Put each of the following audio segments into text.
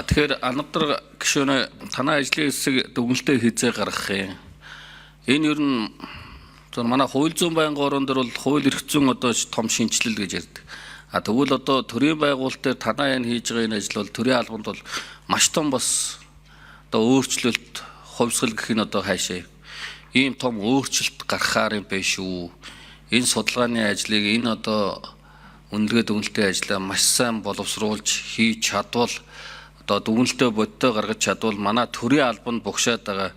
Тэгэхээр анаднар гişүүнэ танай ажлын хэсэг дүгнэлтээ хийзээ гаргах юм. Энэ ер нь манай хууль зүйн байнгын орон дээр бол хууль эрх зүйн одоо том шинжилэл гэж ярьдаг. Тэгвэл одоо төрийн байгуулалт дээр танай энэ хийж байгаа энэ ажил бол төрийн албанд бол маш том бас одоо өөрчлөлт хувьсгал гэх нь одоо хаашаа ийм том өөрчлөлт гаргахаар юм биш үү? Энэ судалгааны ажлыг энэ одоо үнэлгээ дүгнэлтийн ажлаа маш сайн боловсруулж хийж чадвал одоо дүгнэлтээ бодтой гаргаж чадвал манай төрийн албанд богшаад байгаа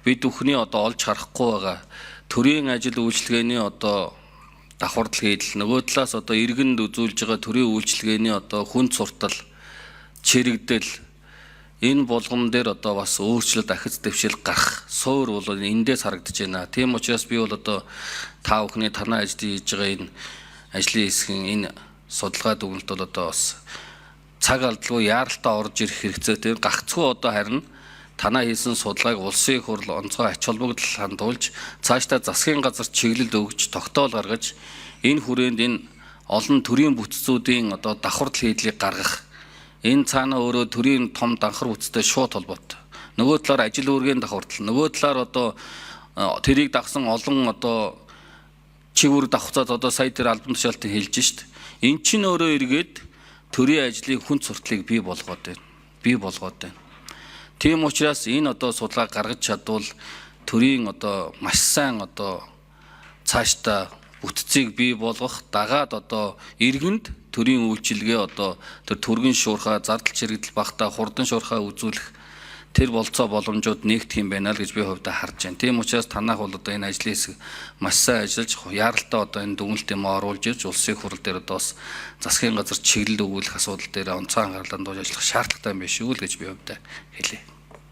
бид бүхний одоо олж харахгүй байгаа төрийн ажил үйлчилгээний одоо давхардал хийдэл нөгөө талаас одоо иргэнд үзүүлж байгаа төрийн үйлчилгээний одоо хүн суртал чирэгдэл энэ болгон дээр одоо бас өөрчлөлт ахиц дэвшил гарах суур бол эндээс харагдаж байна. Тийм учраас би бол одоо та бүхний танай ажил хийж байгаа энэ ажлын хэсгийн энэ судалгаа дүгнэлт бол одоо бас цаг алдалгүй яаралтай орж ирэх хэрэгцээ. Тэр гагцгүй одоо харин танаа хийсэн судалгааг улсын их хурл онцгой ач холбогдол хандуулж цаашдаа засгийн газар чиглэлд өгж тогтоол гаргаж энэ хүрээнд энэ олон төрийн бүтцүүдийн одоо давхардал хийдлийг гаргах энэ цаана өөрөө төрийн том данхар бүтцтэй шууд холбоотой. Нөгөө талаар ажил үүргийн давхардал, нөгөө талаар одоо тэрийг дагсан олон одоо чивүүр давхцаад одоо сая тэр албан тушаалтын хэлж шít. Эн чинь өөрөө эргээд төрийн ажлын хүн сурталыг бий болгоод байна. Тийм учраас энэ одоо судалгаа гаргаж чадвал төрийн одоо маш сайн одоо цаашдаа бүтцийг бий болгох дагаад одоо иргэнд төрийн үйлчилгээ одоо тэр төргөн шуурхай зардал чирэгдэл багтаа хурдан шуурхай үзүүлэх тэр болцоо боломжууд нэгдэх юм байна л гэж би хувьдаа харж байна. Тийм учраас танах бол одоо энэ ажлын хэсэг маш сайн ажиллаж яаралтай одоо энэ дүгнэлтээ оруулж ирж улсын хурал дээр одоо бас засгийн газар чиглэл өгүүлэх асуудал дээр онцгой анхаарлаа хандуулж ажиллах шаардлагатай юм биш үү л гэж би хувьдаа хэлье.